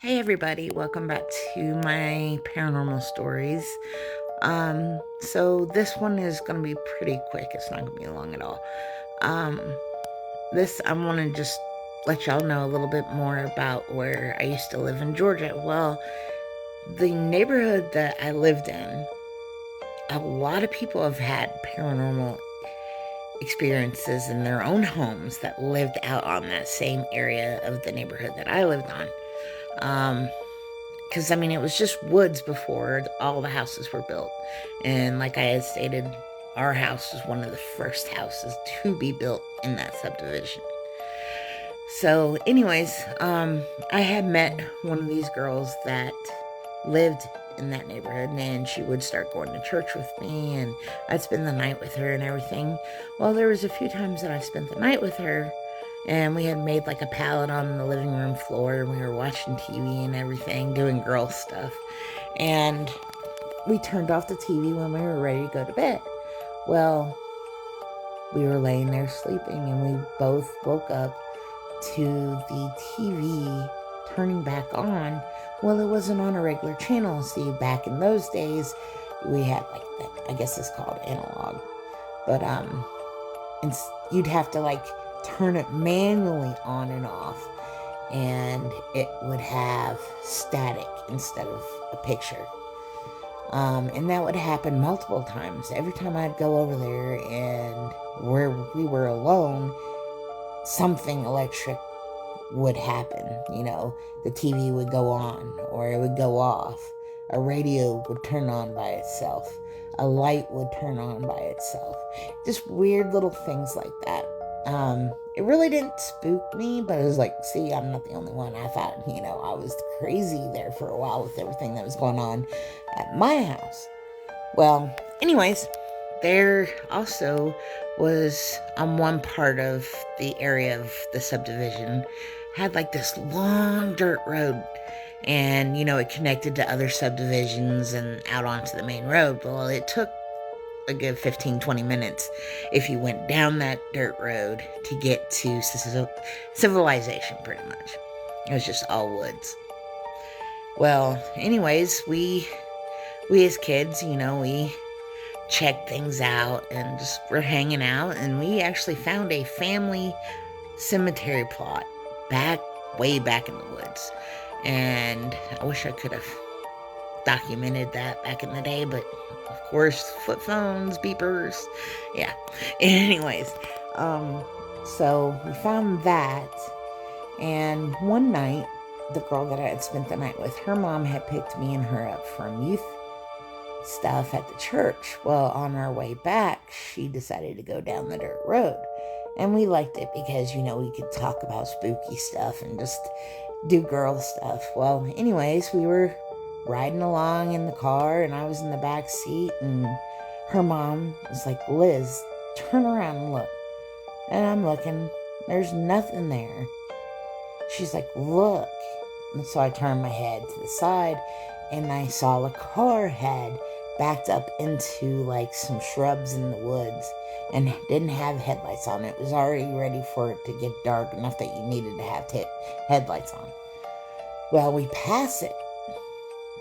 Hey everybody, welcome back to my paranormal stories. So this one is gonna be pretty quick. It's not gonna be long at all. Um, this I want to just let y'all know a little bit more about where I used to live in Georgia. Well, the neighborhood that I lived in, a lot of people have had paranormal experiences in their own homes that lived out on that same area of the neighborhood that I lived on. Because I mean, it was just woods before all the houses were built. And like I had stated, our house was one of the first houses to be built in that subdivision. So, anyways, I had met one of these girls that lived in that neighborhood, and she would start going to church with me, and I'd spend the night with her and everything. Well, there was a few times that I spent the night with her, and we had made like a pallet on the living room floor, and we were watching TV and everything, doing girl stuff. And we turned off the TV when we were ready to go to bed. Well, we were laying there sleeping, and we both woke up to the TV turning back on. Well, it wasn't on a regular channel. See, back in those days, we had like I guess it's called analog, but you'd have to like turn it manually on and off, and it would have static instead of a picture. And that would happen multiple times. Every time I'd go over there and where we were alone, something electric would happen. The TV would go on or it would go off. A radio would turn on by itself. A light would turn on by itself. Just weird little things like that. It really didn't spook me, but it was like, see, I'm not the only one. I thought, I was crazy there for a while with everything that was going on at my house. Well, anyways, there also was on one part of the area of the subdivision had like this long dirt road, and it connected to other subdivisions and out onto the main road. Well, it took a good 15-20 minutes if you went down that dirt road to get to civilization, pretty much. It was just all woods. Well, anyways, we as kids, we checked things out and just were hanging out, and we actually found a family cemetery plot way back in the woods. And I wish I could have documented that back in the day, but of course, flip phones, beepers, yeah. Anyways, so we found that, and one night, the girl that I had spent the night with, her mom had picked me and her up from youth stuff at the church. Well, on our way back, she decided to go down the dirt road. And we liked it because, we could talk about spooky stuff and just do girl stuff. Well, anyways, we were riding along in the car, and I was in the back seat, and her mom was like, Liz, turn around and look. And I'm looking. There's nothing there. She's like, look. And so I turned my head to the side, and I saw a car had backed up into like some shrubs in the woods and didn't have headlights on. It was already ready for it to get dark enough that you needed to have headlights on. Well, we passed it,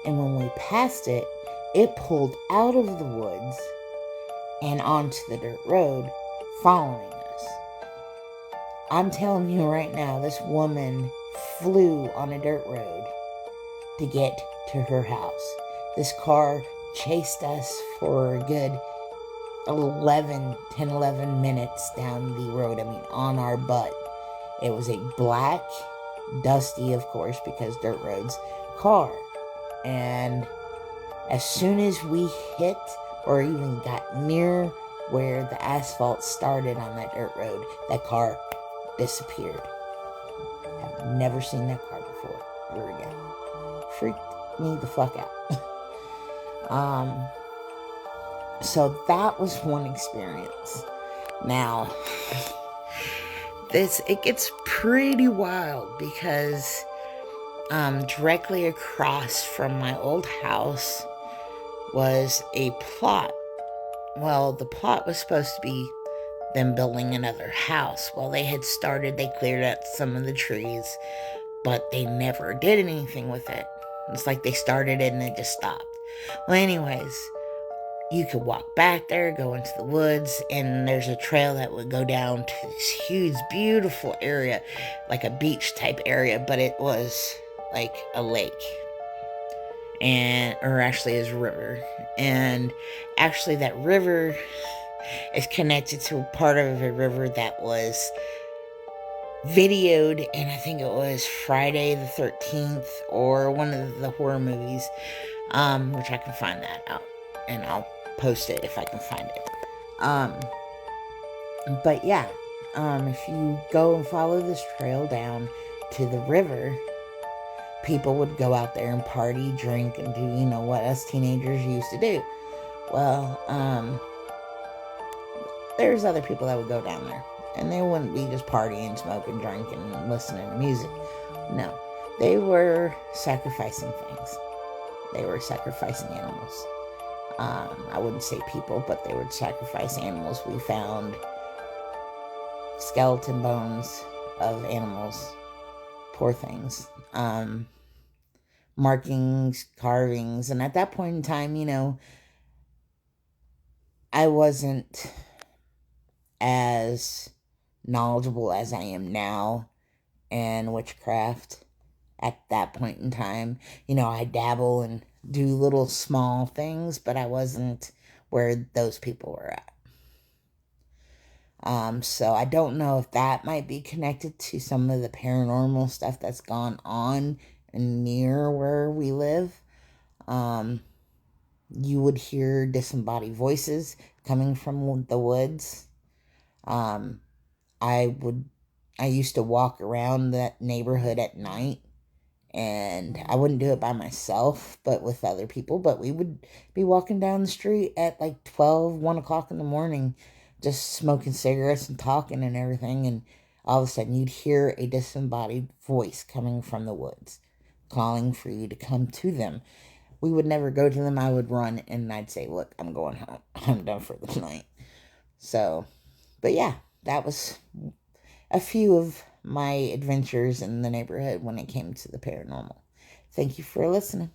and when we passed it, it pulled out of the woods and onto the dirt road, following us. I'm telling you right now, this woman flew on a dirt road to get to her house. This car chased us for a good 10-11 minutes down the road. I mean, on our butt. It was a black, dusty, of course, because dirt roads, car. And as soon as we hit or even got near where the asphalt started on that dirt road, that car disappeared. I've never seen that car before, ever again. Freaked me the fuck out. So that was one experience. Now, it gets pretty wild because directly across from my old house was a plot. Well, the plot was supposed to be them building another house. Well, they cleared out some of the trees, but they never did anything with it. It's like they started it and they just stopped. Well, anyways, you could walk back there, go into the woods, and there's a trail that would go down to this huge, beautiful area, like a beach type area, but it was like a lake, and or actually is a river. And actually, that river is connected to a part of a river that was videoed, and I think it was Friday the 13th or one of the horror movies, which I can find that out and I'll post it if I can find it. Um, but yeah, if you go and follow this trail down to the river, people would go out there and party, drink, and do, what us teenagers used to do. Well, there's other people that would go down there, and they wouldn't be just partying, smoking, drinking, and listening to music. No, they were sacrificing things. They were sacrificing animals. I wouldn't say people, but they would sacrifice animals. We found skeleton bones of animals, poor things, markings, carvings, and at that point in time, I wasn't as knowledgeable as I am now in witchcraft. At that point in time, I dabble and do little small things, but I wasn't where those people were at. So I don't know if that might be connected to some of the paranormal stuff that's gone on near where we live. You would hear disembodied voices coming from the woods. I used to walk around that neighborhood at night, and I wouldn't do it by myself, but with other people. But we would be walking down the street at like 1 o'clock in the morning, just smoking cigarettes and talking and everything. And all of a sudden you'd hear a disembodied voice coming from the woods, calling for you to come to them. We would never go to them. I would run and I'd say, look, I'm going home. I'm done for the night. So, but yeah, that was a few of my adventures in the neighborhood when it came to the paranormal. Thank you for listening.